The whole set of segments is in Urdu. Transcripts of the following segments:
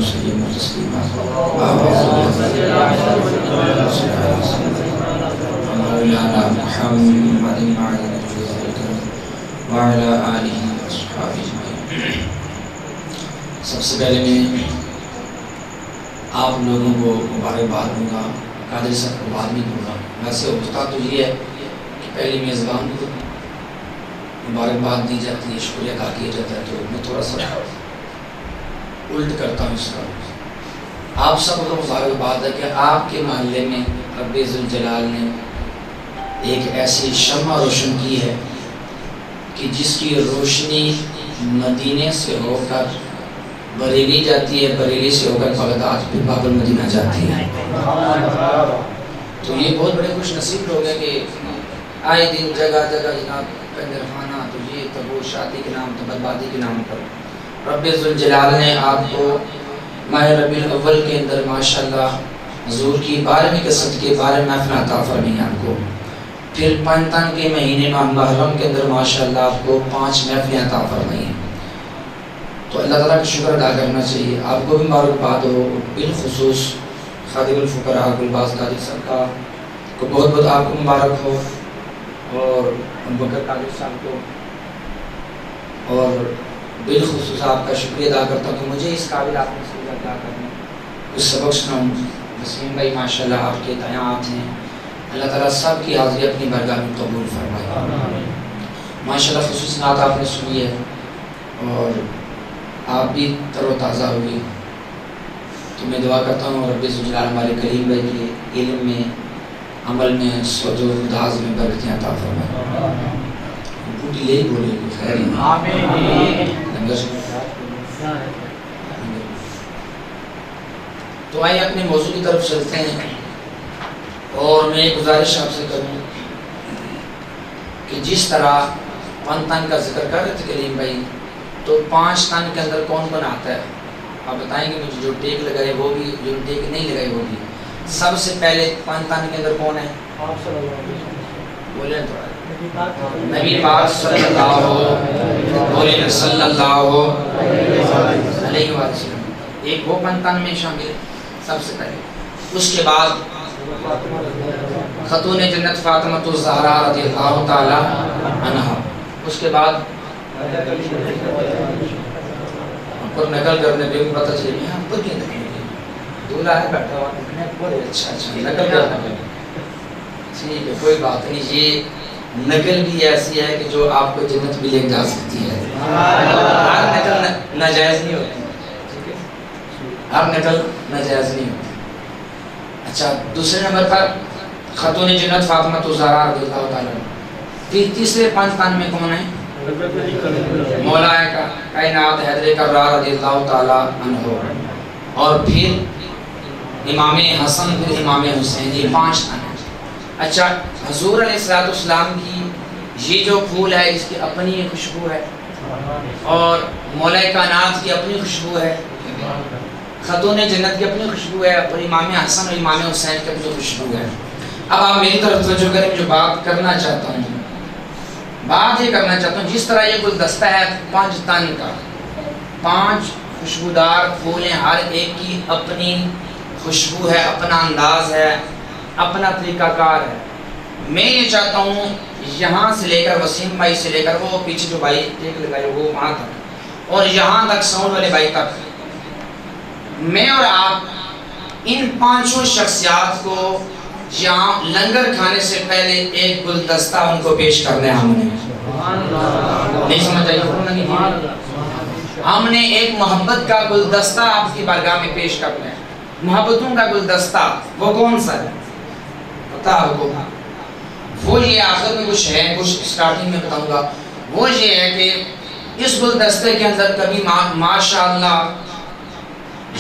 وسلم تسلیما مولانا محمد وعلى آلہ وصحبہ اجمعین۔ سب سے پہلے میں آپ لوگوں کو مبارکباد دوں گا، قادری صاحب کو بعد میں دوں گا۔ ویسے ہوتا تو یہ ہے کہ پہلی میزبان کو مبارکباد دی جاتی ہے، شکریہ ادا کیا جاتا ہے، تو میں تھوڑا سا الٹ کرتا ہوں اس کا۔ آپ سب کو مبارکباد ہے کہ آپ کے محلے میں رب ذوالجلال نے ایک ایسی شمع روشن کی ہے کہ جس کی روشنی مدینے سے ہو کر بریلی جاتی ہے، بریلی سے ہو کر بغداد پھر باب المدینہ جاتی ہے۔ تو یہ بہت بڑے خوش نصیب لوگ ہیں کہ آئے دن جگہ جگہ جناب پنجر خانہ، تو یہ تو وہ شادی کے نام، تو بربادی کے نام پر رب ذوالجلال نے آپ کو ماہ ربیع الاول کے اندر ماشاءاللہ حضور کی 12ویں کے صدقے 12 محفل عطا فرمائی آپ کو، پھر پنجتن کے مہینے ماہ محرم کے اندر ماشاءاللہ آپ کو 5 محفلیں عطا فرمائی ہیں۔ تو اللہ تعالیٰ کا شکر ادا کرنا چاہیے۔ آپ کو بھی مبارکباد ہو، بالخصوص خادم الفقراء گلباز قادری صاحب کا کو بہت بہت آپ کو مبارک ہو، اور ابوبکر قادری صاحب کو، اور بالخصوص آپ کا شکریہ ادا کرتا ہوں کہ مجھے اس قابل آپ نے سمجھا ادا کرنا، کچھ سبق سناؤں۔ وسیم بھائی ماشاءاللہ آپ کے تعینات ہیں، اللہ تعالیٰ سب کی حاضری اپنی بارگاہ میں قبول فرمائے۔ ماشاءاللہ خصوصی نعت آپ نے سنی ہے اور آپ بھی تر و تازہ ہوئی، تو میں دعا کرتا ہوں رب ذوالجلال ہمارے کریم بھائی کے علم میں، عمل میں، سوچ و انداز میں برکتیں عطا فرمائے۔ بوٹی لے بولے کوئی خیر نہیں، آمین۔ تو آئیے اپنے موضوع کی طرف چلتے ہیں، اور میں ایک گزارش آپ سے کروں کہ جس طرح 5 تن کا ذکر کر رہے تھے کریم بھائی، تو 5 تن کے اندر کون کون آتا ہے؟ آپ بتائیں گے مجھے، جو ٹیک لگائے وہ بھی، جو ٹیک نہیں لگائے وہ بھی۔ سب سے پہلے 5 تن کے اندر کون ہے؟ بولیں تو نبی پاک صلی اللہ علیہ وسلم، ایک وہ 5 تن میں شامل ہے سب سے پہلے۔ اس کے بعد خاتون جنت فاطمہ الزہرا رضی اللہ تعالی عنہا، اس کے بعد پر نقل کرنے پہ پتہ چلے ہم پر کیا نقل کریں، دولہا ہے بیٹھا ہوا نکلنے بولے اچھا نقل کرنا پہ ٹھیک ہے، کوئی بات نہیں۔ یہ نقل بھی ایسی ہے کہ جو آپ کو جنت بھی لے جا سکتی ہے، ہر نقل ناجائز نہیں ہوتی، ہر نقل ناجائز نہیں ہوتی۔ اچھا، دوسرے نمبر پر خاتون جنت فاطمہ الزہرا رضی اللہ تعالیٰ عنہ۔ پھر تیسرے 5 تن میں کون ہیں؟ مولا کائنات حیدر کرار رضی اللہ تعالیٰ عنہ، اور پھر امام حسن، پھر امام حسین، یہ 5 تن ہیں۔ اچھا، حضور علیہ السلام کی یہ جو پھول ہے اس کی اپنی خوشبو ہے، اور مولا کائنات کی اپنی خوشبو ہے، خاتون جنت کی اپنی خوشبو ہے، اور امام حسن اور امام حسین کی اپنی خوشبو ہے۔ اب آپ میری طرف توجہ کریں، جو بات کرنا چاہتا ہوں، بات یہ کرنا چاہتا ہوں، جس طرح یہ گلدستہ ہے 5 تن کا، 5 خوشبودار پھول ہیں، ہر ایک کی اپنی خوشبو ہے، اپنا انداز ہے، اپنا طریقہ کار ہے۔ میں یہ چاہتا ہوں یہاں سے لے کر، وسیم بھائی سے لے کر وہ پیچھے جو بھائی ٹیک لگائے وہ وہاں تک، اور یہاں تک ساؤنڈ والے بھائی تک، میں اور آپ ان 5 شخصیات کو یہاں لنگر کھانے سے پہلے ایک گلدستہ ان کو پیش کرنا ہے۔ ہم نے نہیں سمجھ آئی، ہم نے ایک محبت کا گلدستہ آپ کی بارگاہ میں پیش کرنا ہے۔ محبتوں کا گلدستہ وہ کون سا ہے پتہ آپ کو؟ وہ یہ آخر میں کچھ ہے، کچھ اسٹارٹنگ میں بتاؤں گا۔ وہ یہ ہے کہ اس گلدستے کے اندر کبھی ماشاءاللہ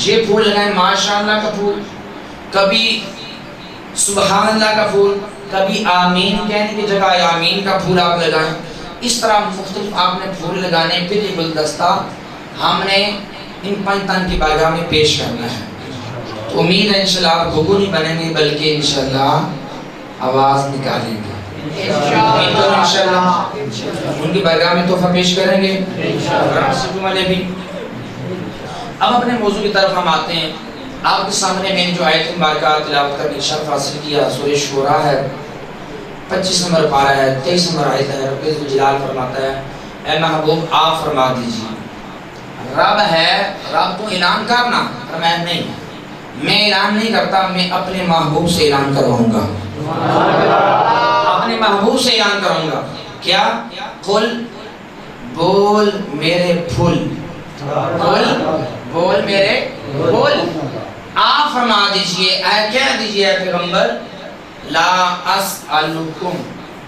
یہ پھول لگائیں، ماشاءاللہ کا پھول، کبھی سبحان اللہ کا پھول، کبھی آمین کہنے کی جگہ آمین کا پھول آپ لگائیں۔ اس طرح مختلف آپ نے پھول لگانے، پھر یہ گلدستہ ہم نے ان 5 تن کی بارگاہ میں پیش کرنا ہے۔ تو امید ہے انشاءاللہ آپ گھگو نہیں بنیں گے بلکہ انشاءاللہ آواز نکالیں گے، انشاءاللہ ان کی بارگاہ میں تحفہ پیش کریں گے، والے بھی۔ اب اپنے موضوع کی طرف ہم آتے ہیں. آپ کے سامنے میں نے جو آیت مبارکہ تلاوت کرنے کی شرف حاصل کیا سورہ شورا ہے، 25 نمبر پارہ ہے، 23 نمبر آیت ہے. رب ذوالجلال فرماتا ہے اے محبوب آپ فرما دیجیے. رب ہے، رب تو اعلان کرنا، فرمایا نہیں میں اعلان نہیں کرتا، میں اپنے محبوب سے اعلان کرواؤں گا. اپنے محبوب سے اعلان کروں گا. کیا؟ قل بول میرے پھول، قل بول میرے پھول. آپ فرما دیجئے، اے کہہ دیجئے اے پیغمبر لا اسألکم،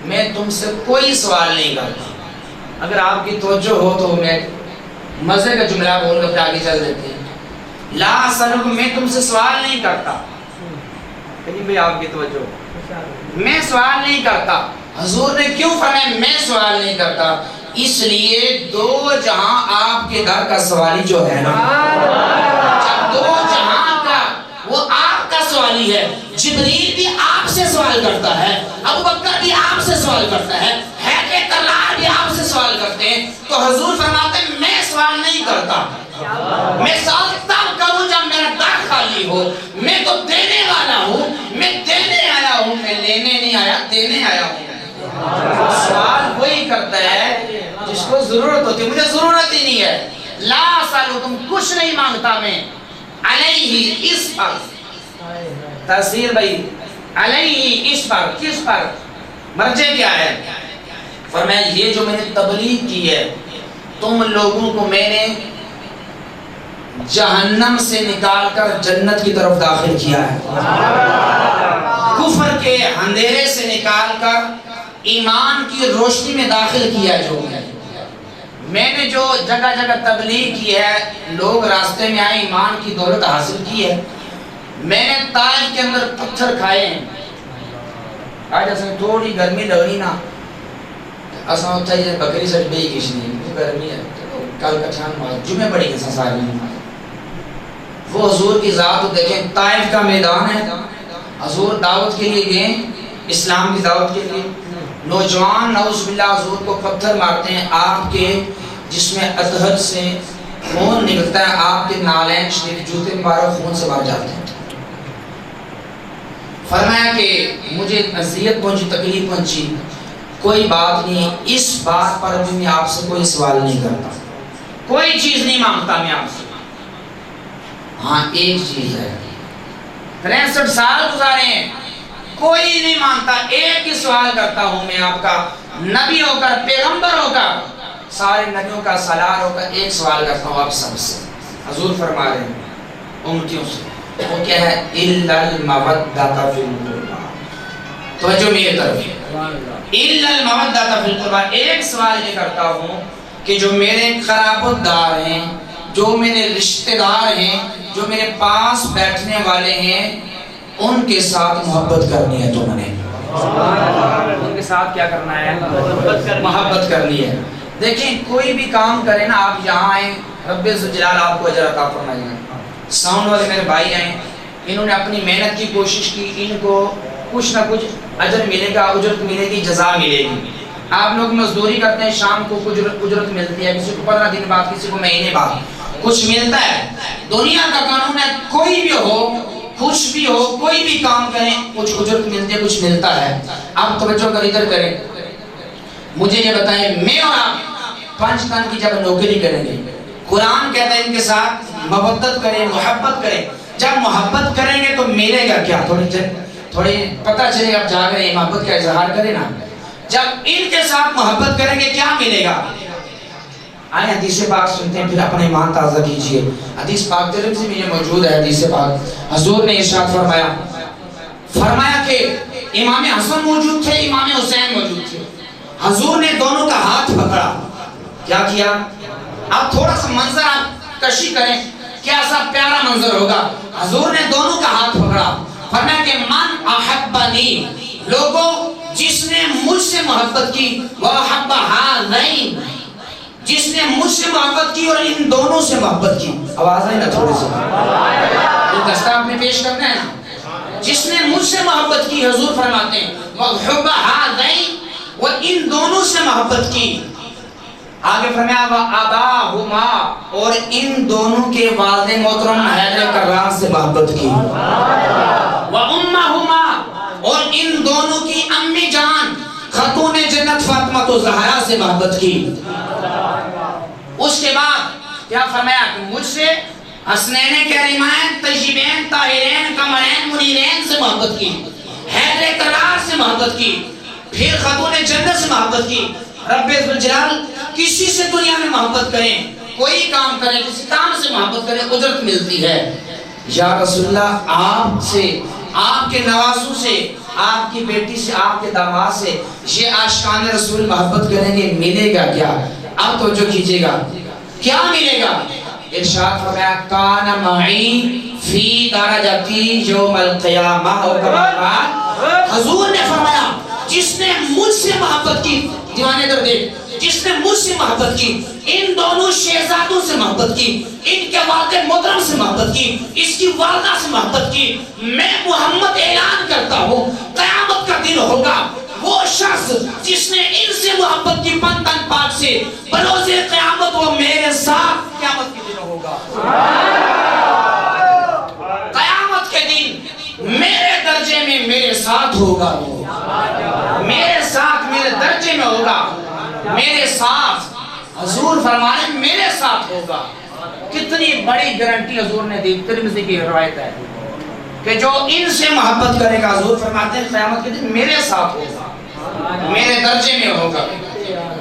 میں تم سے کوئی سوال نہیں کرتا. اگر آپ کی توجہ ہو تو میں مزے کا جملہ بول کر آگے چل دیتے ہیں. لا اسألکم، میں تم سے سوال نہیں کرتا. کہیں بھی آپ کی توجہ، میں سوال نہیں کرتا. حضور نے کیوں فرمایا میں سوال نہیں کرتا؟ اس لیے دو جہاں آپ کے در کا سوالی جو ہے نا، جب دو جہاں کا وہ آپ کا سوالی ہے. جبریل بھی آپ سے سوال کرتا ہے، ابوبکر بھی آپ سے سوال کرتا ہے، حیدر کرار بھی آپ سے سوال کرتے ہیں. تو حضور فرماتے ہیں میں سوال نہیں کرتا. میں سوال تب کروں جب میرا در خالی ہو. میں تو دینے والا ہوں، میں دینے آیا ہوں، میں لینے نہیں آیا، دینے آیا ہوں. سوال وہی کرتا ہے جس کو ضرورت ہوتی ہے. مجھے ضرورت ہی نہیں ہے. لا اسألکم، کچھ نہیں مانگتا میں. علیہ، اس پر. تفسیر بھائی علیہ، اس پر، کس پر؟ مرجع کیا ہے؟ فرمایا یہ جو میں نے تبلیغ کی ہے تم لوگوں کو میں نے جہنم سے نکال کر جنت کی طرف داخل کیا ہے. کفر کے اندھیرے سے نکال کر ایمان کی روشنی میں داخل کیا ہے. جو میں نے جو جگہ جگہ تبلیغ کی ہے، لوگ راستے میں آئے، ایمان کی دولت حاصل کی ہے. میں نے طائف کے اندر پتھر کھائے ہیں. آج ایسا تھوڑی گرمی لگ رہی نا، ایسا ہوتا ہے جیسے بکری سٹ بے کچھ نہیں گرمی ہے. کل کا چھان مار جمعہ پڑی گے ساری نماز. وہ حضور کی ذات دیکھیں، طائف کا میدان ہے. حضور دعوت کے لیے گئے، اسلام کی دعوت کے لیے. نوجوان نعوذ باللہ حضور کو پتھر مارتے ہیں. آپ کے جس میں اطہر سے خون نکلتا ہے، آپ کے نالین شریف جوتے مبارک خون سے بھر جاتے ہیں. فرمایا کہ مجھے اذیت پہنچی، تکلیف پہنچی، کوئی بات نہیں، اس بات پر بھی میں آپ سے کوئی سوال نہیں کرتا، کوئی چیز نہیں مانگتا میں آپ سے. ہاں ایک چیز ہے، 63 سال گزارے ہیں، کوئی نہیں مانگتا. ایک ہی سوال کرتا ہوں میں آپ کا، نبی ہو کر، پیغمبر ہو کر، سارے نبیوں کا سالار ہو کر ایک سوال کرتا ہوں آپ سب سے. حضور فرما رہے ہیں امتیوں سے، وہ کیا ہے؟ اِلَّا الْمَوَدَّةَ فِي الْقُرْبَى. توجہ میری طرف، اِلَّا الْمَوَدَّةَ فِي الْقُرْبَى. ایک سوال یہ کرتا ہوں کہ جو میرے قرابت دار ہیں، جو میرے رشتہ دار ہیں، جو میرے پاس بیٹھنے والے ہیں، ان کے ساتھ محبت کرنی ہے. تم نے ان کے ساتھ کیا کرنا ہے؟ محبت کرنی ہے. دیکھیں کوئی بھی کام کرے نا، آپ یہاں آئیں، رب ذوالجلال آپ کو اجر عطا فرمائے گا. ساؤنڈ والے میرے بھائی ہیں، انہوں نے اپنی محنت کی کوشش کی، ان کو کچھ نہ کچھ اجر ملے گا، اجرت ملے گی، جزا ملے گی. آپ لوگ مزدوری کرتے ہیں، شام کو اجرت ملتی ہے، کسی کو 15 دن بعد، کسی کو مہینے بعد کچھ ملتا ہے. دنیا کا قانون ہے، کوئی بھی ہو، کچھ بھی ہو، کوئی بھی کام کریں، کچھ اجرت ملتی ہے، کچھ ملتا ہے. آپ توجہ کر ادھر کریں. مجھے یہ بتائیں، میں اور آپ 5 تن کی جب نوکری کریں گے، قرآن کہتا ہے ان کے ساتھ محبت کریں، محبت کریں. جب محبت کریں گے تو ملے گا کیا؟ تھوڑی پتہ چلے گا. آپ جا کر محبت کا اظہار کریں نا. جب ان کے ساتھ محبت کریں گے کیا ملے گا؟ آئیں حدیث پاک سنتے ہیں، پھر اپنا ایمان تازہ کیجئے. حدیث پاک ترمذی میں یہ موجود ہے. حدیث پاک حضور نے ارشاد فرمایا کہ امام حسن موجود تھے، امام حسین موجود تھے. حضور نے دونوں کا ہاتھ پکڑا. کیا کیا؟ آپ تھوڑا سا منظر آپ کشی کریں، کیسا پیارا منظر ہوگا. حضور نے دونوں کا ہاتھ پکڑا. فرمایا کہ من احبنی، لوگوں جس نے مجھ سے محبت کی، وَأَحَبَّ هَذَيْنِ، جس نے مجھ سے محبت کی اور ان دونوں سے محبت کی. آواز آئی نا تھوڑی سی؟ یہ دستہ آپ نے پیش کرنا ہے نا. جس نے مجھ سے محبت کی، حضور فرماتے ہیں وَأَحَبَّ هَذَيْنِ، وہ ان دونوں سے محبت کی. آگے فرمایا وَأَبَاهُمَا، اور ان دونوں کے والد محترم حیدر کرار سے محبت کی، وَأُمَّهُمَا، اور ان دونوں کی امی جان خاتون جنت فاطمہ الزہرا سے محبت کی۔ اس کے بعد کیا فرمایا کہ مجھ سے حسنین کریمین طیبین طاہرین قمرین منیرین سے محبت کی، حیدر کرار سے محبت کی، پھر خاتون جنت سے محبت کی۔ رب ذوالجلال کسی سے دنیا میں محبت کریں، کوئی کام کریں، کسی کام سے محبت کریں، اجرت ملتی ہے۔ یا رسول اللہ آپ سے، آپ کے نوازوں سے، آپ کی بیٹی سے، آپ کے داماد سے یہ عاشقان رسول محبت کریں گے، ملے گا کیا؟ اب توجہ کیجئے گا، کیا ملے گا؟ ارشاد فرمایا کان معی فی درجتی یوم القیامہ، حضور نے فرمایا جس نے مجھ سے محبت کی، دیوانے در دیکھ، جس نے مجھ سے محبت کی، ان دونوں شہزادوں سے محبت کی، ان کے والد محترم سے محبت کی، اس کی والدہ سے محبت کی، میں محمد اعلان کرتا ہوں قیامت کا دن ہوگا وہ شخص جس نے ان سے محبت کی پنتن پاک سے، بروز قیامت وہ میرے ساتھ قیامت کے دن ہوگا۔ قیامت کے دن میرے درجے میں میرے ساتھ ہوگا، میرے ساتھ میرے درجے میں ہوگا، میرے ساتھ، حضور فرمانے میرے ساتھ ہوگا۔ کتنی بڑی گارنٹی حضور نے دی، ترمذی کی روایت ہے کہ جو ان سے محبت کرے گا، حضور فرماتے ہیں قیامت کے دن میرے ساتھ ہوگا، میرے درجے میں ہوگا۔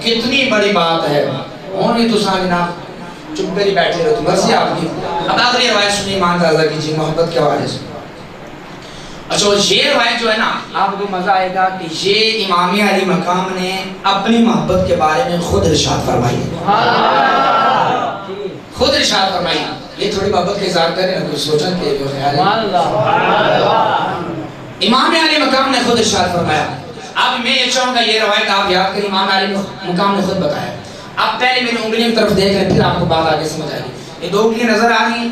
کتنی بڑی بات ہے۔ ہونی تو سامنا چپ کر ہی بیٹھے رہو، مرضی آپ کی۔ اب آخری روایت سنی، ایمان تازہ کیجیے محبت کے حوالے سے۔ اچھا یہ روایت جو ہے نا، آپ کو مزہ آئے گا کہ یہ امام علی مقام نے اپنی محبت کے بارے میں خود ارشاد فرمائی، خود ارشاد فرمائی۔ یہ تھوڑی محبت کے اظہار کریں، کوئی سوچن کے جو خیال ہے، امام علی مقام نے خود ارشاد فرمایا۔ اب میں یہ چاہوں گا یہ روایت آپ یاد کریں، امام علی مقام نے خود بتایا۔ اب پہلے میری انگلیوں کی طرف دیکھ لیں، پھر آپ کو بات آگے سمجھ آئے گی۔ یہ دو انگلیاں نظر آ رہی ہیں،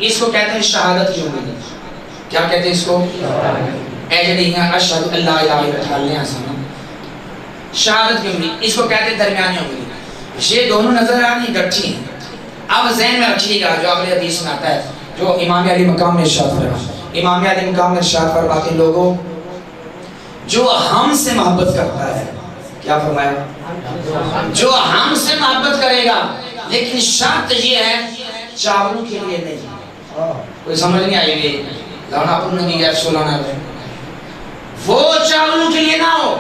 اس کو کہتے ہیں شہادت کی انگلی۔ کیا کہتے ہیں اس کو؟ اے جڑی ہیں اشہد اللہ الہ الا اللہ، شہادت کی انگلی، اس کو کہتے ہیں درمیانی انگلی۔ یہ دونوں نظر آ رہی ہیں، گٹھی ہیں۔ اب ذہن میں رکھیے گا جو اگلے حدیث میں آتا ہے، جو امام علی مقام نے ارشاد فرمایا۔ امام علی مقام نے ارشاد فرمایا کہ لوگوں جو ہم سے محبت کرتا ہے، کیا فرمایا؟ جو ہم سے محبت کرے گا، لیکن شرط یہ ہے چاولوں کے لیے نہیں۔ کوئی سمجھ نہیں آئی ہوئی لانا پرنے کی گیس سولانا ہے، وہ چاولوں کے لیے نہ ہو۔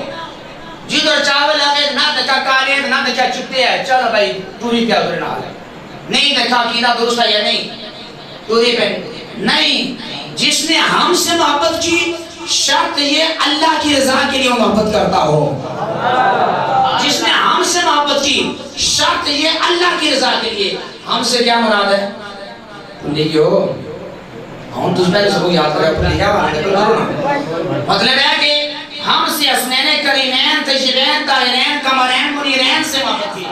جدھر چاول لگے نہ دیکھا کالے نہ دیکھا چپتے ہے، چلو بھائی توری پہ ادھر نہ لے، نہیں دیکھا قیدہ درست ہے یا نہیں، توری پہ نہیں۔ جس نے ہم سے محبت کی، شرط یہ اللہ کی رضا کے لیے محبت کرتا ہو۔ جس نے ہم سے محبت کی، شرط یہ اللہ کی رضا کے لیے۔ ہم سے کیا مراد ہے؟ لیکیو ہم تو اس پہلے سب کو یاد کریں، مطلب ہے کہ ہم سے حسنین کریمین طیبین طاہرین قمرین منیرین سے محبت کی۔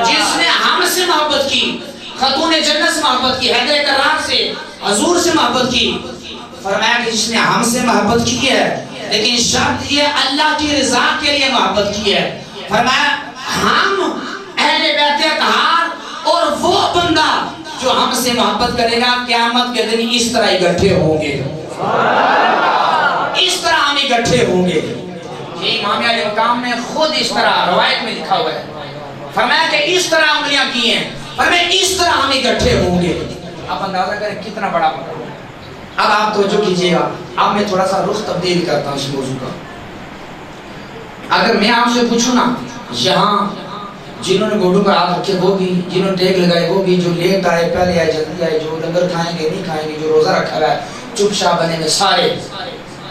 جس نے ہم سے محبت کی، خاتون جنت سے محبت کی، حیدر کرار سے، حضور سے محبت کی، فرمایا کہ جس نے ہم سے محبت کی ہے، لیکن شرط یہ اللہ کی رضا کے لیے محبت کی ہے۔ فرمایا ہم اہل بیت اطہار اور وہ بندہ جو ہم سے محبت کرے گا، قیامت کے دن اس طرح اکٹھے ہوں گے، اس طرح ہم اکٹھے ہوں گے۔ یہ امام علی مقام نے خود اس طرح روایت میں لکھا ہوا ہے، فرمایا کہ اس طرح انگلیاں کی ہیں، فرمایا اس طرح ہم اکٹھے ہوں گے۔ آپ اندازہ کریں کتنا بڑا مقام۔ اب آپ توجہ کیجئے گا، اب میں تھوڑا سا رخ تبدیل کرتا ہوں اس موضوع کا۔ اگر میں آپ سے پوچھوں نا، یہاں جنہوں نے گھوڑوں پر ہاتھ رکھے وہ بھی، جنہوں نے ٹیک لگائے وہ بھی، جو لیٹ آئے پہلے آئے جلدی آئے، جو لنگر کھائیں گے نہیں کھائیں گے، جو روزہ رکھا ہے چپ چاپ بنے میں سارے،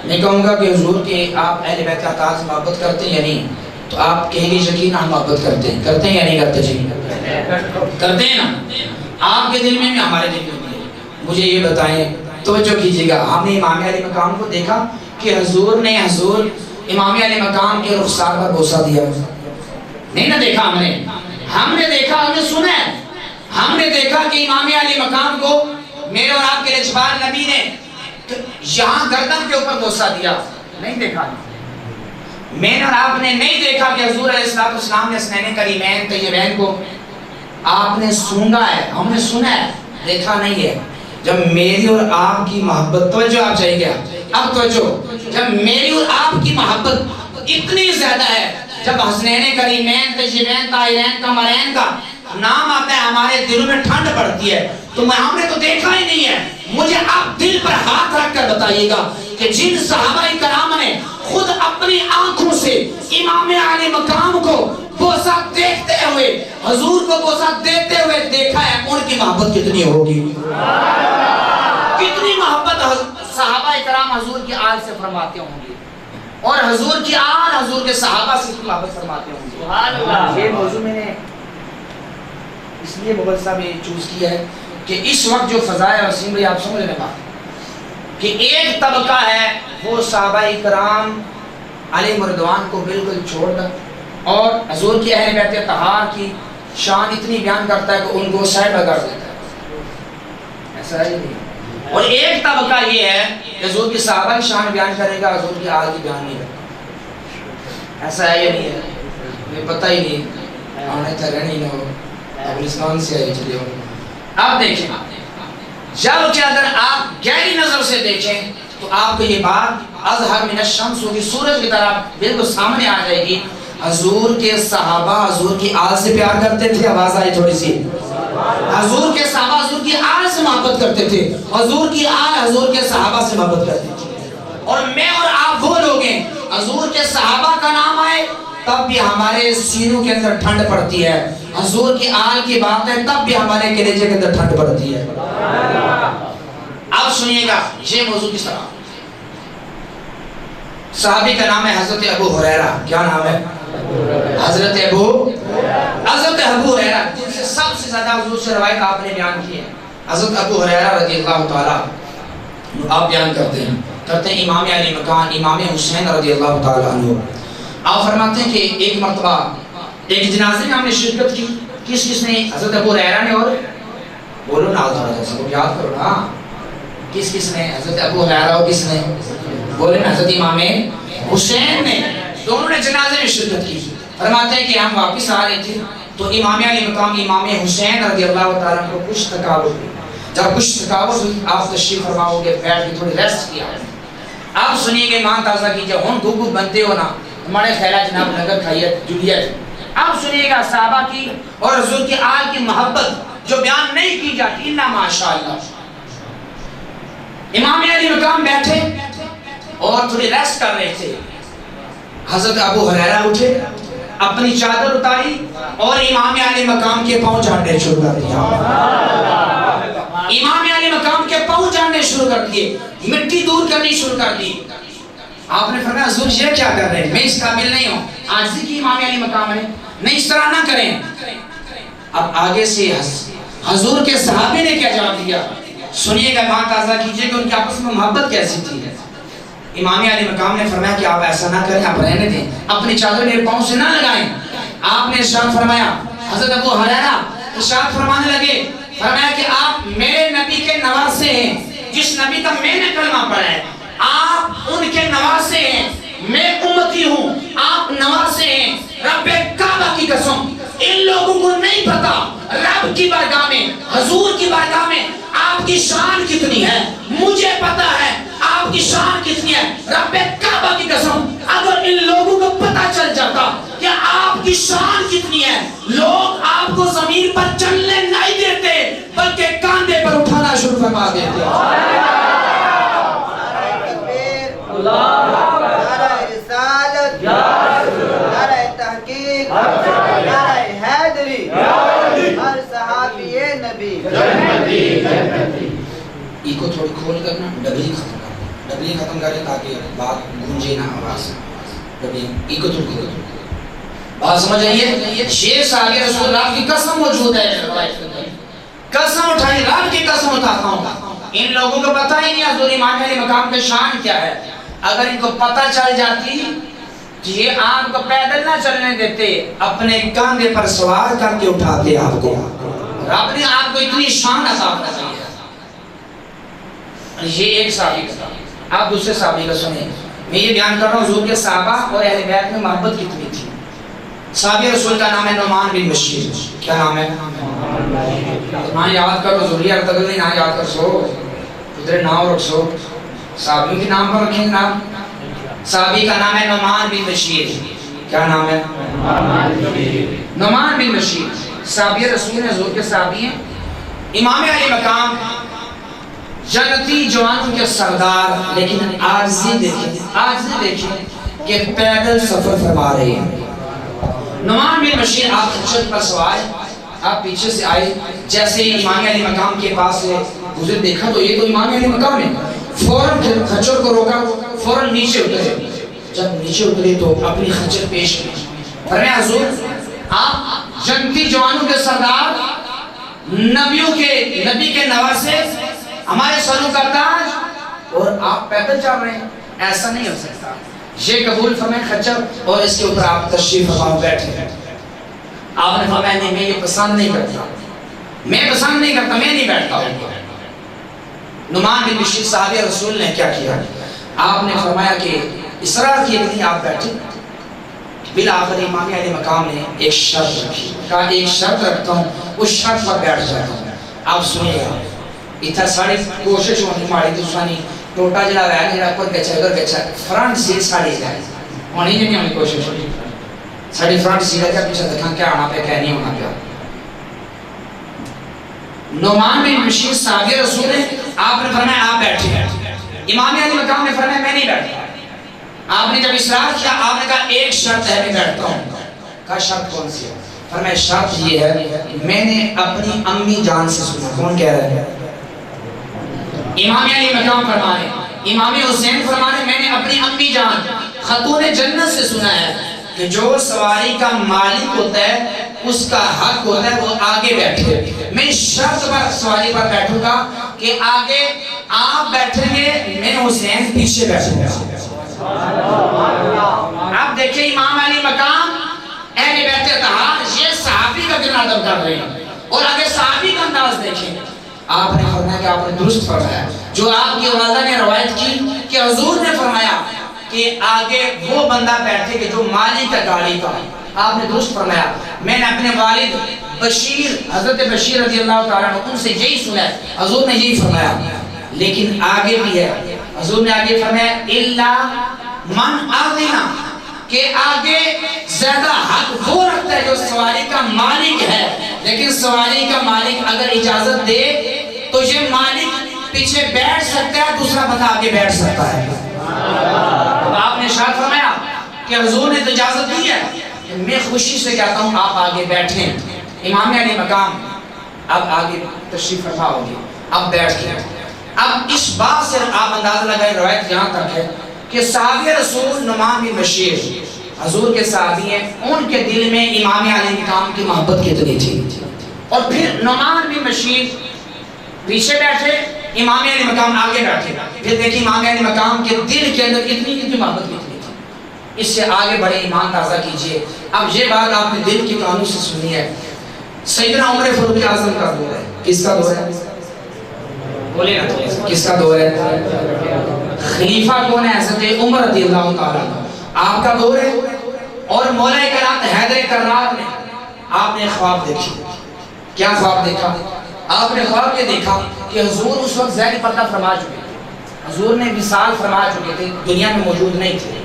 میں کہوں گا کہ حضور کے آپ اہل بیت اطہار سے محبت کرتے ہیں یا نہیں؟ تو آپ کہیں گے یقین ہم محبت کرتے ہیں، کرتے ہیں یا نہیں کرتے؟ جی کرتے ہیں نا، آپ کے دل میں بھی ہمارے دل میں بھی ہے۔ مجھے یہ بتائیں، توجہ کیجئے گا، ہم نے امام علی مقام کو دیکھا کہ حضور نے امام علی مقام کے رخسار پر بوسہ دیا؟ نہیں نہ دیکھا ہم نے دیکھا، ہم نے سنا ہے، ہم نے دیکھا کہ امام علی مقام کو میرے اور آپ کے رجبار نبی نے یہاں گردن کے اوپر بوسہ دیا؟ نہیں دیکھا۔ میں نے اور آپ نے نہیں دیکھا کہ حضور علیہ السلام نے حسنین کریمین طیبین کو آپ نے سونگا ہے، ہم نے سنا ہے، دیکھا نہیں ہے۔ جب میری اور آپ کی محبت، توجہ آپ چاہیے گیا، اب توجہ، جب میری اور آپ کی محبت اتنی زیادہ ہے، جب حسنین کریمین طیبین طاہرین قمرین کا نام آتا ہے ہمارے دلوں میں ٹھنڈ پڑتی ہے، تو ہم نے تو دیکھا ہی نہیں ہے۔ مجھے آپ دل پر ہاتھ رکھ کر بتائیے گا کہ جن صحابہ کرام نے خود اپنی آنکھوں سے امام علی مقام کو بوسہ دیکھتے ہوئے، حضور کو بوسہ دیتے ہوئے دیکھا ہے، ان کی محبت کتنی ہوگی؟ کتنی محبت صحابہ کرام حضور کی آل سے فرماتے ہوں گے، اور حضور کی آل حضور کے صحابہ سے محبت فرماتے ہوں گے۔ سبحان اللہ۔ یہ موضوع میں نے اس لیے مغل صاحب یہ چوز کیا ہے کہ اس وقت جو فضائے وسیم بھائی آپ سمجھ لیں بات کہ ایک طبقہ ہے وہ صحابہ کرام علیہ مردوان کو بالکل چھوڑ کر اور حضور کی اہل بیت اطہار کی شان اتنی بیان کرتا ہے کہ ان کو سائڈ میں کر دیتا ہے، ایسا ہی نہیں۔ اور ایک طبقہ یہ ہے کہ حضور کی صحابہ کی شان بیان کرے گا، حضور کی آل کی بیان نہیں کرتا، ایسا ہے یا نہیں ہے؟ مجھے پتہ ہی نہیں، آنے تھا رہنے ہی نہ ہو، افغانستان سے آئے چلے ہو۔ آپ دیکھیں، جب کہ اگر آپ گہری نظر سے دیکھیں تو آپ کو یہ بات اظہر من الشمس ہوگی، سورج کی طرح بالکل سامنے آ جائے گی۔ حضور کے صحابہ حضور کی آل سے پیار کرتے تھے، آواز آئی تھوڑی سی، حضور کے صحابہ حضور کی آل سے محبت کرتے تھے، حضور کی آل حضور کے صحابہ سے محبت کرتے تھے۔ اور میں اور آپ وہ لوگ ہیں، حضور کے صحابہ کا نام آئے تب بھی ہمارے سینوں کے اندر ٹھنڈ پڑتی ہے، حضور کی آل کی بات ہے تب بھی ہمارے کلیجے کے اندر ٹھنڈ پڑتی ہے۔ اب سنیے گا یہ موضوع کس طرح۔ صحابی کا نام ہے حضرت ابو ہریرہ، کیا نام ہے؟ حضرت ابو ہریرہ، جن سے سب سے زیادہ حضور سے روایت آپ نے بیان کی ہے۔ حضرت ابو ہریرہ رضی اللہ تعالیٰ آپ بیان کرتے ہیں امام علی مکان امام حسین رضی اللہ تعالیٰ عنہ۔ آپ فرماتے ہیں کہ ایک مرتبہ ایک جنازے میں ہم نے شرکت کی، کس نے؟ حضرت ابو ہریرہ نے، اور بولو نا تھوڑا سا یاد کرو نا، کس نے؟ حضرت ابو ہریرہ، اور کس نے؟ بولے نا، حضرت امام حسین نے، دونوں نے جنازے میں شرکت کی۔ فرماتے ہیں کہ ہم واپس آ رہے تھے تو امام علی مقام امام حسین رضی اللہ تعالیٰ کو کچھ تھکاوٹ ہوئی۔ جب کچھ تھکاوٹ ہوئی آپ تشریف فرماؤ گے، بیٹھ کے تھوڑی ریسٹ کیا۔ آپ سنیے گے، ایمان تازہ کیجئے، ہم گھوگو بنتے ہو نا، ہمارے خیالات جناب نگر کھائیے جڑیے۔ اب سنیے گا صحابہ کی اور حضور کی آل کی محبت جو بیان نہیں کی جاتی، الا ماشاءاللہ۔ امام علی مقام بیٹھے اور تھوڑی ریسٹ کر رہے تھے، حضرت ابو ہریرہ اٹھے، اپنی چادر اتاری اور امام علی مقام کے پاؤں جھاڑنے شروع کر دیا۔ امام علی مقام کے پاؤں جھاڑنے شروع کر دیے، مٹی دور کرنی شروع کر دی۔ آپ نے فرمایا حضور یہ کیا کر رہے ہیں؟ میں اس قابل نہیں ہوں، عاجزی کی امام علی مقام ہے، نہیں اس طرح نہ کریں۔ اب آگے سے حضور کے صحابی نے کیا جواب دیا، سنیے گا، ماں تازہ کیجئے کہ ان کی آپس میں محبت کیسی تھی۔ امام علی مقام نے فرمایا کہ آپ ایسا نہ کریں، آپ رہنے دیں، اپنی چادر میرے پاؤں سے نہ لگائیں۔ آپ نے ارشاد فرمایا، حضرت ابو ہریرہ ارشاد فرمانے لگے، فرمایا کہ آپ میرے نبی کے نواسے ہیں، جس نبی کا میں نے کلمہ پڑھا ہے، آپ ان کے نواسے ہیں، میں امتی ہوں، آپ نواسے ہیں۔ رب کعبہ کی قسم، ان لوگوں کو نہیں پتا رب کی بارگاہ میں، حضور کی بارگاہ میں آپ کی شان کتنی ہے، مجھے پتا ہے آپ کی شان کتنی ہے۔ رب کعبہ کی قسم، اگر ان لوگوں کو پتا چل جاتا کہ آپ کی شان کتنی ہے، لوگ آپ کو زمین پر چلنے نہیں دیتے بلکہ کاندھے پر اٹھانا شروع فرما دیتے۔ نعرہ رسالت، نعرہ تحقیق، نعرہ حیدری، ہر صحابی نبی جنتی۔ ای کو تھوڑی کھول کرنا، ڈبلی ختم کریں تاکہ بات گونجے نہ آواز۔ ڈبلی ای کو تھوڑی کھول بات سمجھ آئیے، شیر سے آگے رسول اللہ کی قسم موجود ہے، قسم اٹھائی، رب کی قسم اٹھاتا ہوں۔ ان لوگوں کو پتہ ہی نہیں حضور امام علی مقام کے شان کیا ہے۔ اگر ان کو پتہ چل جاتی کہ یہ آپ کو پیدل نہ چلنے دیتے، اپنے کاندھے پر سوار کر کے اٹھاتے آپ کو۔ رب نے آپ کو اتنی شان عطا کی ہے۔ یہ ایک صحابی کا، آپ دوسرے صحابی کا سنیں، میں یہ بیان کر رہا ہوں حضور کے صحابہ اور اہل بیت میں محبت کتنی تھی. صحابی رسول کا نام ہے نعمان بن بشیر. کیا نام ہے؟ نام یاد کرو ضروری ہے، تک نہیں نام یاد کر سو ادھر نام رکھ سو. صحابیوں کے نام پر رکھیں نام. صحابی کا نام ہے نعمان بن بشیر. کیا نام ہے؟ نعمان بن بشیر. صحابی رسول ہیں، حضور کے صحابی ہیں. امام علی مقام، جنتی جوانوں کے سردار، لیکن عاجزی دیکھیں کہ پیدل سفر فرما رہے ہیں. نعمان بن بشیر آپ خچر پر سوار، آپ پیچھے سے آئے، جیسے امام علی مقام کے پاس سے گزر دیکھا تو یہ تو امام علی مقام ہے. فوراً خچر کو روکا، فوراً نیچے اترے. جب نیچے اترے تو اپنی خچر پیش کی. فرمایا حضور آپ جنتی جوانوں کے سردار، نبی کے نواسے، ہمارے سروں کا تاج، اور آپ پیدل چل رہے ہیں، ایسا نہیں ہو سکتا. یہ قبول فرمائے خچر اور اس کے اوپر آپ تشریف فرما بیٹھے. آپ نے فرمایا نہیں، میں یہ پسند نہیں کرتا، میں نہیں بیٹھتا ہوں. نعمان بن بشیر صحابی رسول نے کیا کیا؟ آپ نے فرمایا کہ اصرار کیا کہ نہیں آپ بیٹھے. بالآخر امام علی مقام نے ایک شرط رکھی، کہا ایک شرط رکھتا ہوں، اس شرط پر بیٹھ جاتا ہوں. آپ سنیے گا اتنا ساری کوشش ہونی ماری دوسرانی ٹوٹا جڑا رہا ہے جڑا پر گچا فرنٹ سیٹ ساڑی جائے ہونی نہیں ہونی کوشش ہوئی. ساڑی فرنٹ سیٹ کا پیچھے دکھا کیا آنا پہ کیا نہیں ہونا پہ. نعمان بن بشیر صحابی رسول ہے، آپ نے فرمایا آپ بیٹھے. امام علی مقام نے فرمایا میں نہیں بیٹھتا. آپ نے جب اصرار کیا آپ نے کہا ایک شرط ہے میں بیٹھتا ہوں. کہا شرط کون سی ہے؟ فرمایا شرط یہ ہے میں نے اپنی امی جان سے سنا. کون کہہ رہا ہے؟ امام علی مقام فرما رہے، امام حسین فرما رہے میں نے اپنی امی جان خاتون جنت سے سنا ہے کہ جو سواری کا مالک ہوتا ہے اس کا حق ہوتا ہے وہ آگے بیٹھے. میں شرط پر سواری پر بیٹھوں گا کہ آگے آپ بیٹھیں گے، میں حسین پیچھے بیٹھوں گا. آپ دیکھیں امام علی مقام اہل بیت اطہار یہ صحابی کا کتنا ادب کر رہے ہیں، اور آگے صحابی کا انداز دیکھیں. آپ نے فرمایا کہ آپ نے درست فرمایا جو آپ کی والدہ نے روایت کی کہ حضور نے فرمایا کہ آگے وہ بندہ بیٹھے کہ جو مالک ہے گاڑی کا. آپ نے درست فرمایا. میں نے اپنے والد بشیر حضرت بشیر رضی اللہ تعالیٰ عنہ ان سے یہی سنا ہے، حضور نے یہی فرمایا. لیکن آگے بھی ہے، حضور نے آگے فرمایا الا من اذن، کہ آگے زیادہ حق وہ رکھتا ہے جو سواری کا مالک ہے، لیکن سواری کا مالک اگر اجازت دے تو یہ مالک پیچھے بیٹھ سکتا ہے، دوسرا بندہ آگے بیٹھ سکتا ہے. آپ نے ارشاد فرمایا کہ حضور نے اجازت دی ہے، میں خوشی سے کہتا ہوں آپ آگے بیٹھیں. امام علی مقام اب آگے تشریف فرما ہوگی، اب بیٹھ کے اب اس بات سے آپ اندازہ لگائیں روایت یہاں تک ہے کہ صحابی رسول نعمان بن بشیر حضور کے صحابی ہیں، ان کے دل میں امام علی مقام کی محبت کتنی تھی. اور پھر نعمان بن بشیر پیچھے بیٹھے، امام علی مقام آگے بیٹھے. پھر دیکھیں امام علی مقام کے دل کے اندر اتنی محبت کتنی تھی. اس سے آگے بڑھے ایمان تازہ کیجئے. اب یہ بات آپ نے دل کی کہانی سے سنی ہے. سیدنا عمر فاروق اعظم کا دور ہے. کس کا دور ہے؟ بولے نا کس کا دور ہے؟ خلیفہ کون ہے؟ حضرت عمر رضی اللہ تعالیٰ آپ کا دور ہے. اور مولا کرام حیدر کرار نے آپ نے خواب دیکھی. کیا خواب دیکھا؟ آپ نے خواب یہ دیکھا کہ حضور اس وقت ظاہری پردہ فرما چکے تھے، حضور نے وصال فرما چکے تھے، دنیا میں موجود نہیں تھے.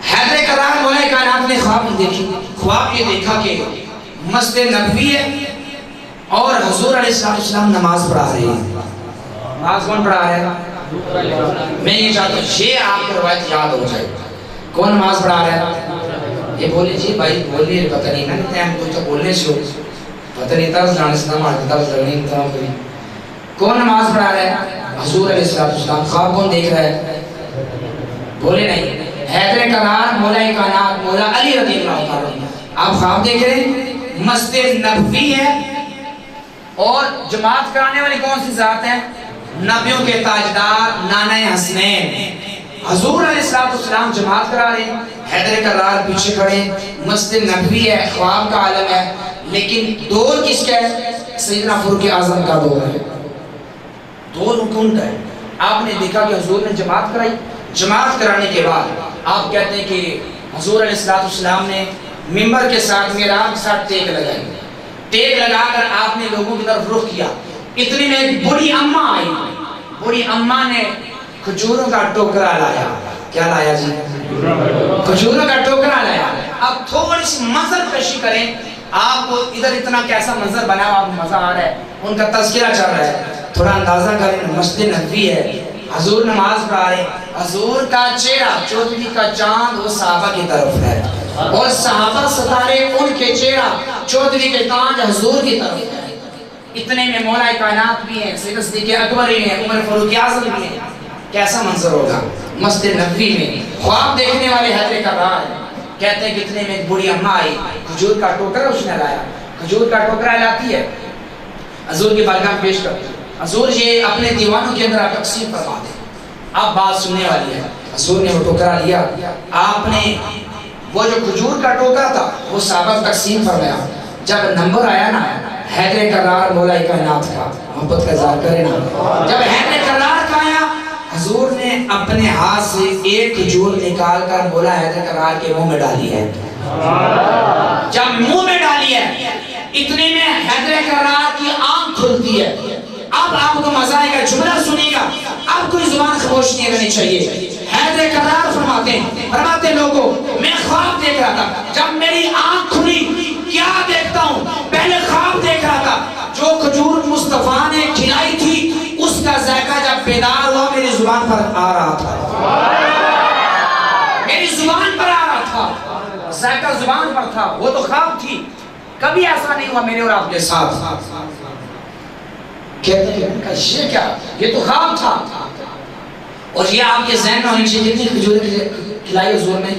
حیدر کرار مولا کائنات نے خواب دیکھی. خواب یہ دیکھا کہ مسجد نبوی ہے اور حضور علیہ السلام نماز پڑھا رہے ہیں. نماز کون پڑھا رہا ہے؟ میں یہ چاہتا ہوں یہ آپ کو روایت یاد ہو جائے. کون نماز پڑھا رہا ہے؟ یہ بولے جی بھائی بولنے پتہ نہیں نا ٹائم کوئی تو بولنے سے ہو پتہ نہیں تھا جانے سے نہ مارتا تھا لڑنے تھا. کون نماز پڑھا رہا ہے؟ حضور علیہ السلام. خواب کون دیکھ رہا ہے؟ بولے نہیں. حیدر کرار مولا کائنات مولا علی رضی اللہ تعالیٰ. آپ خواب دیکھ رہے ہیں مسجد نبوی ہے اور جماعت کرانے والی کون سی ذات ہے؟ نبیوں کے تاجدار نانا حسنین. حضور علیہ السلام جماعت کرا رہے ہیں، حیدر کرار پیچھے کھڑے. مسجد نبوی ہے، خواب کا عالم ہے، لیکن دور کس کا ہے؟ سیدنا فاروق اعظم کا دور ہے. دور کون کا ہے؟ آپ نے دیکھا کہ حضور نے جماعت کرائی، جماعت کرانے کے بعد آپ کہتے ہیں کہ حضور علیہ السلام نے منبر کے ساتھ میراب کے ساتھ ٹیک لگائی. ٹیک لگا کر آپ نے لوگوں کی طرف رخ کیا. اتنی میں ایک بڑی اماں آئی. بڑی اماں نے کھجوروں کا ٹوکرا لایا. کیا لایا جی؟ کھجوروں کا ٹوکرا لایا. اب تھوڑی سی منظر کشی کریں. آپ کو ادھر اتنا کیسا منظر بنا آپ کو مزہ آ رہا ہے, ان کا تذکرہ چل رہا ہے. تھوڑا اندازہ کریں, مسجد نبوی ہے, حضور نماز پڑھا رہے, حضور کا چہرہ چودھری کا چاند وہ صحابہ کی طرف ہے, اور صحابہ ستارے ان کے چہرہ چودھری کے تاج حضور کی طرف ہے. اتنے میں مولا کائنات بھی ہیں, سید صدیق اکبر بھی ہیں, عمر فاروق اعظم بھی ہیں. کیسا منظر ہوگا مسجد نبوی میں. خواب دیکھنے والے حیدر کرار ہیں. کہتے ہیں کتنے میں ایک بڑی اماں آئی, کھجور کا ٹوکرا اس نے لایا. کھجور کا ٹوکرا لاتی ہے, حضور کی بارگاہ پیش کرتی ہے. حضور یہ اپنے دیوانوں کے اندر آپ تقسیم فرما دیں. آپ بات سننے والی ہے. حضور نے وہ ٹوکرا لیا, آپ نے وہ جو کھجور کا ٹوکرا تھا وہ صحابہ تقسیم فرمایا. جب نمبر آیا نا حیدر کرار مولا کائنات کا, محبت کا اظہار کرے نا, جب حیدر کرار کا آیا حضور نے اپنے ہاتھ سے ایک کھجور نکال کر مولا حیدر کرار کے منہ میں ڈالی ہے. جب منہ میں ڈالی ہے اتنے میں حیدر کرار کی آنکھ کھلتی ہے. اب آپ کو مزہ آئے گا, جملہ سنیے گا, اب کوئی زبان خاموش نہیں رہنی چاہیے. حیدر کرار فرماتے لوگوں, میں خواب دیکھ رہا تھا, جب میری آنکھ کھلی کیا دیکھتا ہوں, پہلے خواب دیکھ رہا تھا جو کھجور مصطفیٰ نے کھلائی تھی اس کا ذائقہ جب بیدار ہوا میری زبان پر آ رہا تھا. میری زبان پر آ رہا تھا, ذائقہ زبان پر تھا. وہ تو خواب تھی, کبھی ایسا نہیں ہوا میرے اور آپ کے ساتھ. کہتے ہیں یہ کیا, یہ تو خواب تھا. اور یہ آپ کے ذہن میں ہونی چاہیے کتنی کھجوریں کھلائی حضور نے,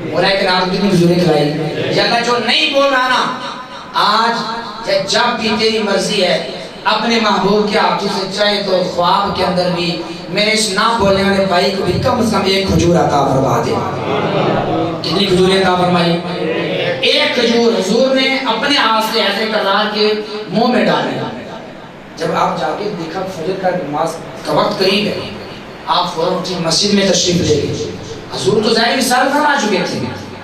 مولا کائنات کتنی کھجوریں کھلائی. یا جو نہیں بول رہا نا, آج جب بھی تیری مرضی ہے اپنے محبوب کے ہاتھوں سے چاہے تو خواب کے اندر بھی میرے اس نہ بولنے والے بھائی کو بھی کم از کم ایک کھجور عطا فرما دے. کتنی کھجوریں عطا فرمائی؟ ایک کھجور حضور نے اپنے ہاتھ سے حیدر کرار کے منہ میں ڈالی. جب آپ جا کے دیکھا فجر کا نماز کا وقت قریب ہے, آپ فوراً اٹھی مسجد میں تشریف لے گئے. حضور تو ظاہر وصال فرما چکے تھے.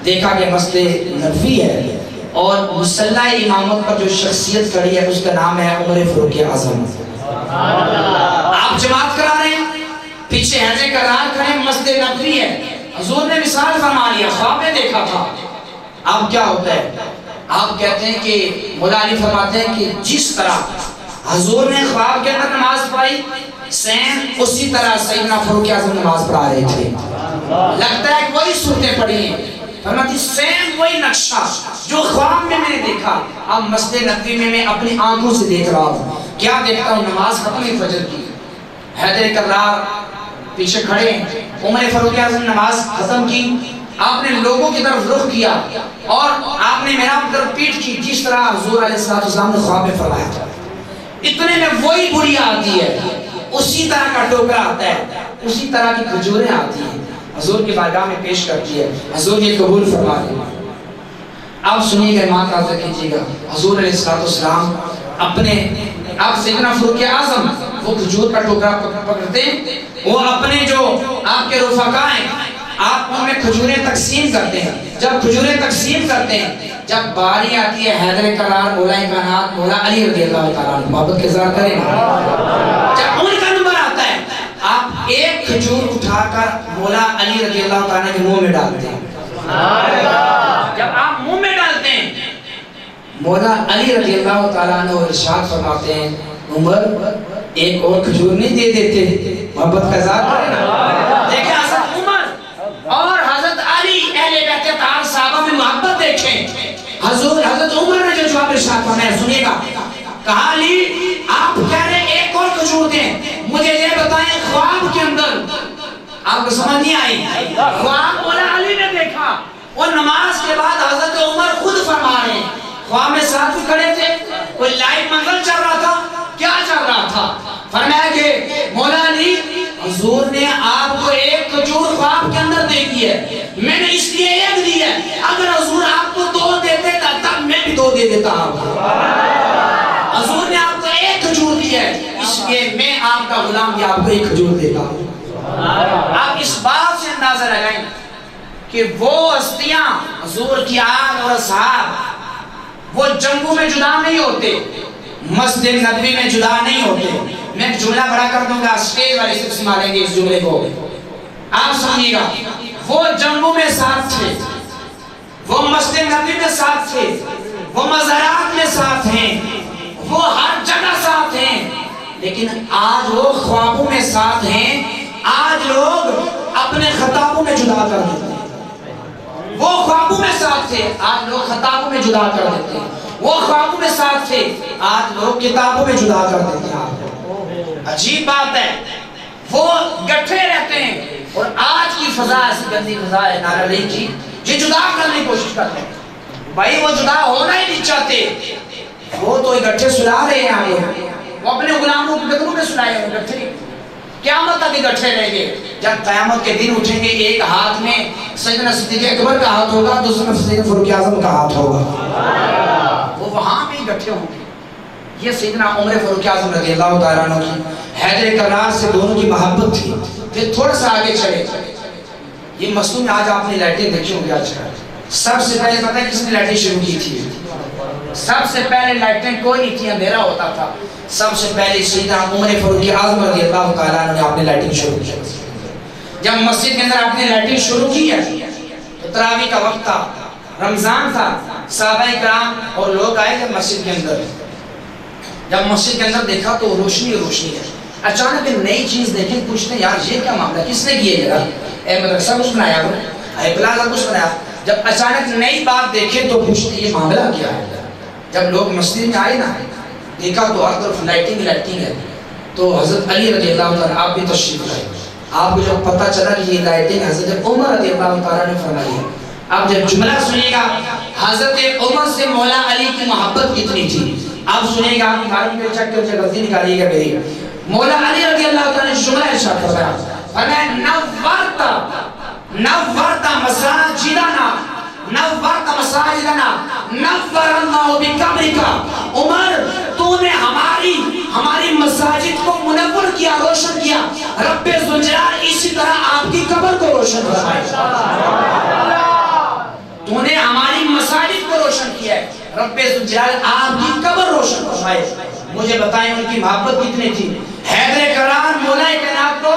دیکھا کہ مسجد نبوی ہے اور مصلی امامت پر جو شخصیت کھڑی ہے اس کا نام ہے عمر فاروق اعظم. آپ جماعت کرا رہے ہیں, پیچھے حیدر کرار کھڑے, مسجد نبوی ہے. حضور نے وصال فرما لیا, خواب میں دیکھا تھا. اب کیا ہوتا ہے, آپ کہتے ہیں کہ مولا علی فرماتے ہیں کہ جس طرح حضور نے خواب کے اندر نماز پڑھائی سیم اسی طرح سیدنا فاروق اعظم نماز پڑھا رہے تھے. لگتا ہے کہ وہی صورتیں پڑھی ہیں. فرماتی سیم وہی نقشہ جو خواب میں نے دیکھا اب مسجد نبوی میں میں اپنی آنکھوں سے دیکھ رہا ہوں. کیا دیکھتا ہوں, نماز ختم ہوئی فجر کی, حیدر کرار پیچھے کھڑے, عمر فاروق اعظم نماز ختم کی, آپ نے لوگوں کی طرف رخ کیا اور آپ نے میرا طرف پیٹ کی جس طرح حضور علیہ السلام نے خواب میں فرمایا تھا. اتنے میں وہی بڑھیا آتی ہے, اسی طرح کا ٹوکرا آتا ہے, اسی طرح کی کھجوریں آتی ہیں, حضور کی بارگاہ میں پیش کرتی ہے. حضور یہ قبول فرما دیں. آپ سنیے گا, ایمان تازہ کیجیے گا. حضور علیہ السلام اپنے آپ سیدنا فاروق اعظم وہ کھجور کا ٹوکرا پکڑتے ہیں, وہ اپنے جو آپ کے رفقا ہیں آپ ان میں کھجوریں تقسیم کرتے ہیں. جب کھجوریں تقسیم کرتے ہیں, جب باری آتی ہے حیدر کرار مولا کائنات مولا علی رضی اللہ تعالیٰ عنہ, محبت کے اظہار کریں, جب ان کا نمبر آتا ہے آپ ایک کھجور اٹھا کر مولا علی رضی اللہ تعالیٰ کے منہ میں ڈالتے ہیں. جب آپ منہ میں ڈالتے ہیں مولا علی رضی اللہ تعالیٰ عنہ ارشاد فرماتے ہیں عمر ایک اور کھجور نہیں دے دیتے, محبت کا اظہار کریں. دیکھیں حضرت عمر اور حضرت علی اہل بیت اطہار صحابہ میں محبت دیکھیں. حضرت عمر نے جو جواب ارشاد فرمایا سنیے گا, کہا علی آپ کہہ رہے ایک اور کھجور دیں, مجھے یہ بتائیں خواب کے اندر آپ کو سمجھ نہیں آئی, خواب مولا علی نے دیکھا اور نماز کے بعد حضرت عمر خود فرما رہے ہیں, خواب میں ساتھ کھڑے تھے, کوئی لائٹ منظر چل رہا تھا, کیا چل رہا تھا, فرمایا کہ مولا علی حضور نے آپ کو ایک کھجور خواب کے اندر دے دی ہے, میں نے اس لیے ایک دی ہے, اگر حضور آپ کو دو دیتے تب میں بھی دو دے دیتا ہوں. حضور نے آپ کو ایک کھجور دی ہے اس لیے میں آپ کا غلام بھی آپ کو ایک کھجور دیتا ہوں. آپ اس بات سے اندازہ لگائیں کہ وہ ہستیاں حضور کی آل اور اصحاب وہ جنگوں میں جدا نہیں ہوتے، مسجد نبوی میں جدا نہیں ہوتے۔ میں ایک جملہ بڑا کر دوں گا، اسٹیج والے صرف سنبھالیں گے اس جملے کو، آپ سنیے گا۔ وہ جنگوں میں ساتھ تھے، وہ مسجد نبوی میں ساتھ تھے، وہ مزارات میں ساتھ ہیں، وہ ہر جگہ ساتھ ہیں، لیکن آج وہ خوابوں میں ساتھ ہیں۔ آج لوگ اپنے خطابوں میں جدا کر دیتے ہیں۔ وہ خوابوں میں ساتھ تھے، آج لوگ خطابوں میں جدا کر دیتے ہیں۔ وہ خوابوں میں ساتھ تھے، آج لوگ کتابوں میں جدا کر دیتے ہیں۔ عجیب بات ہے، وہ گٹھے رہتے ہیں اور آج کی فضا ایسی گندی فضا ہے نعرہ لے کی، یہ جدا کرنے کی کوشش کرتے ہیں۔ بھائی وہ جدا ہونا ہی نہیں چاہتے، وہ تو گٹھے سلا رہے ہیں آگے، وہ اپنے غلاموں کے گدروں میں سلائے ہیں گٹھے۔ قیامت تک گٹھے رہیں گے، جب قیامت کے دن اٹھیں گے ایک ہاتھ میں سیدنا صدیق اکبر کا ہاتھ ہوگا، دوسرا سیدنا فاروق اعظم کا ہاتھ ہوگا، وہ وہاں بھی گٹھے ہوں گے۔ یہ سیدنا عمر فاروق اعظم رضی اللہ تعالیٰ عنہ کی حیدر کرار سے دونوں کی محبت تھی۔ پھر تھوڑا سا آگے چلے، یہ مسجد میں آج آپ نے لائٹیں دیکھی ہوں گے آج کل، سب سے پہلے پتہ ہے کس نے لائٹیں شروع کی تھی؟ سب سے پہلے لائٹیں کوئی نہیں تھی، اندھیرا ہوتا تھا، سب سے پہلے سیدنا عمر فاروق اعظم رضی اللہ تعالیٰ عنہ نے آپ نے لائٹنگ شروع کی۔ جب مسجد کے اندر آپ نے لائٹنگ شروع کی ہے تو تراویح کا وقت تھا، رمضان تھا، صحابہ کرام اور لوگ آئے تھے مسجد کے اندر۔ جب مسجد کے اندر دیکھا تو روشنی روشنی ہے، اچانک نئی چیز دیکھیں، پوچھتے ہیں یار یہ کیا معاملہ، کس نے کیے یہ؟ اے مدرسہ کچھ بنایا ہو، اے پلازہ کچھ بنایا؟ جب اچانک نئی بات دیکھیں تو پوچھتے ہیں یہ معاملہ کیا ہے؟ جب لوگ مسجد میں آئے نا، دیکھا تو ہر طرف لائٹنگ لائٹنگ ہے، تو حضرت علی رضی اللہ تعالیٰ آپ بھی تشریف لائے۔ آپ کو جب پتہ چلا کہ یہ لائٹنگ حضرت عمر رضی اللہ تعالیٰ نے فرمائی ہے، آپ جب جملہ سنیے گا حضرت عمر سے مولا علی کی محبت کتنی تھی، آپ سنیے گا، آپ معلوم پہ چک کے غلطی نکالیے گا میری۔ مولا علی رضی اللہ تعالیٰ نے جملہ ارشاد فرمایا، فرمایا نورتا مساجدنا، نورتا مساجدنا، نور اللہ بقبرکا۔ عمر تو نے ہماری مساجد کو منور کیا، روشن کیا، رب ذوالجلال اسی طرح آپ کی قبر کو روشن فرمائے۔ تو نے ہماری مساجد کو روشن کیا ہے، رب ذوالجلال آپ کی قبر روشن فرمائے۔ مجھے بتائیں ان کی محبت کتنی تھی۔ حیدر کرار مولا کائنات کو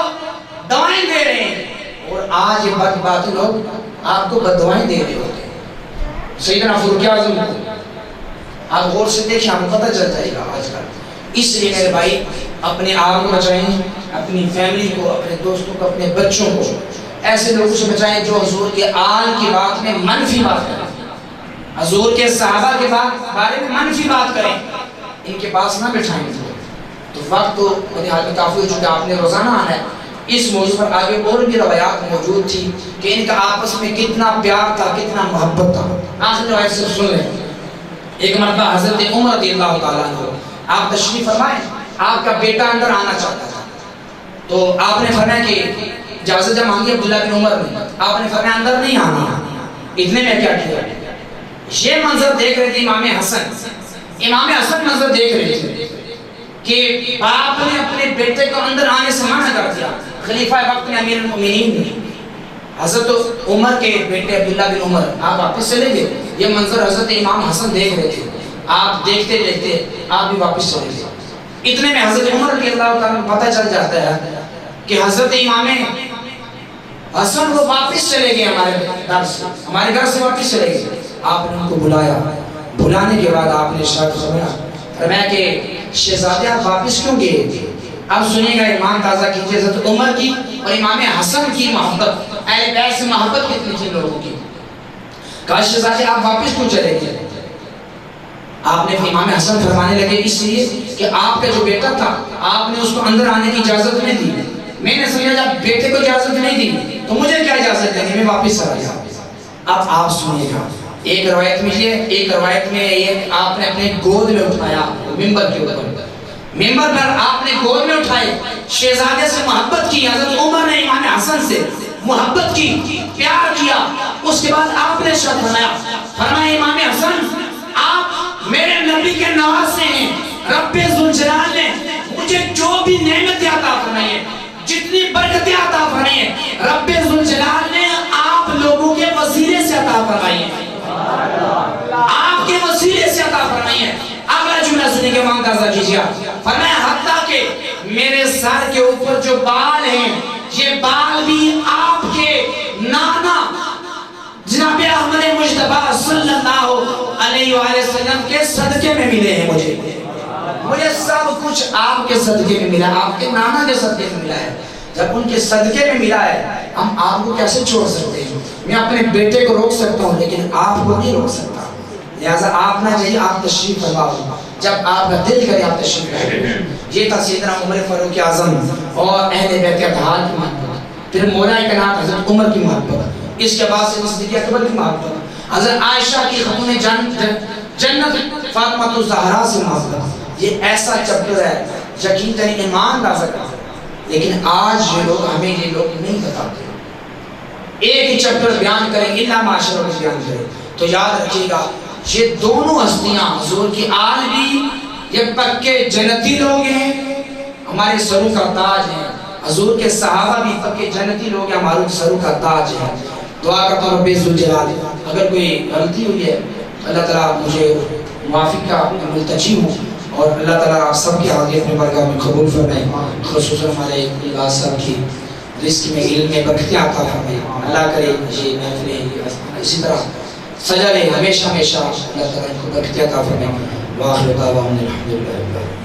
دعائیں دے رہے ہیں، اور آج یہ بدباطی لوگ آپ کو بددعائیں دے رہے ہوتے ہیں۔ سیدنا فاروق اعظم کو آپ غور سے دیکھیں، آپ کو پتہ چل جائے گا آج کل۔ اس لیے میرے بھائی اپنے آپ کو بچائیں، اپنی فیملی کو، اپنے دوستوں کو، اپنے بچوں کو ایسے لوگوں سے بچائیں جو حضور کے آل کی بات میں منفی بات کریں، حضور کے صحابہ کے بارے میں منفی بات کریں، ان کے پاس نہ بٹھائیں۔ تو وقت تو میرے حال میں کافی ہو چکا، آپ نے روزانہ آنا ہے۔ اس موضوع پر آگے اور بھی روایات موجود تھی کہ ان کا آپس میں کتنا پیار تھا، کتنا محبت تھا۔ آخر روایت سے سن لیں، ایک مرتبہ حضرت عمر رضی اللہ تعالیٰ عنہ آپ تشریف فرمائیں، آپ کا بیٹا اندر آنا چاہتا تھا، تو آپ نے فرمایا کہ اجازت جب مانگی عبداللہ بن عمر نے، آپ نے فرمایا اندر نہیں آنا۔ اتنے میں کیا کیا، یہ منظر دیکھ رہے تھے امام حسن منظر دیکھ رہے تھے کہ باپ نے اپنے بیٹے کو اندر آنے سے منع کر دیا۔ خلیفہ وقت میں امیر المومنین نے، حضرت عمر کے بیٹے عبداللہ بن عمر، آپ واپس چلے گئے۔ یہ منظر حضرت امام حسن دیکھ رہے تھے، آپ دیکھتے دیکھتے آپ بھی واپس چلے گئے۔ اتنے میں حضرت عمر رضی اللہ تعالیٰ کو پتہ چل جاتا ہے کہ حضرت امام حسن وہ واپس چلے گئے، ہمارے گھر سے واپس چلے گئے۔ آپ نے ان کو بلایا، بلانے کے بعد آپ نے ارشاد فرمایا کہ شہزادے آپ واپس کیوں گئے؟ اب سنیے گا، ایمان تازہ کیجئے، حضرت عمر کی اور امام حسن کی محبت، اہل بیت سے محبت کتنی تھی لوگوں کی۔ کہا شہزادے آپ واپس کیوں چلے گئے؟ آپ نے امام حسن فرمانے لگے اس لیے کہ آپ کا جو بیٹا تھا آپ نے اس کو اندر آنے کی اجازت نہیں دی، میں نے سمجھا جب بیٹے کو اجازت نہیں دی تو مجھے کیا اجازت دیں گے، میں واپس چلا گیا۔ اب آپ سنیے گا، ایک روایت میں یہ آپ نے اپنے گود میں اٹھایا، ممبر کے اوپر، ممبر پر آپ نے گود میں اٹھائے، شہزادے سے محبت کی، حضرت عمر نے امام حسن سے محبت کی، پیار کیا۔ اس کے بعد آپ نے ارشاد فرمایا امام حسن آپ میرے نبی کے نواسے ہیں، رب ذوالجلال نے مجھے جو بھی نعمتیں عطا فرمائی ہیں، جتنی برکتیں عطا رب ذوالجلال نے آپ لوگوں کے وسیلے سے عطا فرمائی ہے، آپ کے وسیلے سے عطا فرمائی ہے۔ اگلا جملہ سنیں گے، ماندازہ کیجئے، فرمایا حتیٰ کہ میرے سر کے اوپر جو بال ہیں یہ بال بھی آپ کے نانا جناب احمد مجتبیٰ صلی اللہ علیہ وآلہ وسلم کے صدقے میں ملے ہیں۔ مجھے سب کچھ آپ کے صدقے میں ملا، آپ کے نانا کے صدقے میں ملا ہے۔ جب ان کے صدقے میں ملا ہے، ہم آپ کو کیسے چھوڑ سکتے ہیں؟ میں اپنے بیٹے کو روک سکتا ہوں لیکن آپ کو نہیں روک سکتا، لہذا آپ نہ جائیے، آپ تشریف فرماؤ، جب آپ کا دل کرے آپ تشریف فرمائیں۔ یہ تھا سیدنا عمر فاروق اعظم اور اہل بیت اطہار کی محبت، پھر مولا کائنات حضرت عمر کی محبت، اس کے بعد سے صدیقہ اکبر کی محبت، حضرت عائشہ کی خاتون جنت فاطمہ الزہرا سے محبت۔ یہ ایسا چپٹر ہے یقیناً ایمان لا سکتا، لیکن آج یہ لوگ ہمیں یہ لوگ نہیں بتاتے، ایک ہی چپٹر بیان کریں گے، اللہ معاشرہ کو بیان کریں۔ تو یاد رکھیے گا یہ دونوں ہستیاں حضور کی آل بھی یہ پکے جنتی لوگ ہیں، ہمارے سروں کا تاج ہیں، حضور کے صحابہ بھی پکے جنتی لوگ ہیں، ہمارے سروں کا تاج ہے۔ دعا کرتا ہوں رب ذوالجلال اگر کوئی غلطی ہوئی ہے اللہ تعالیٰ مجھے معافی کا ملتجی ہوں، اور اللہ تعالیٰ آپ سب کی حاضری اپنے بارگاہ میں قبول فرمائے، خصوصاً ہمارے اللہ صاحب کی رزق میں علم میں برکتیں عطا فرمائے۔ اللہ کرے یہ محفلیں اسی طرح سجا لے ہمیشہ ہمیشہ، اللہ تعالیٰ ان کو برکتیں عطا فرمائے۔ وآخر دعوانا الحمدللہ۔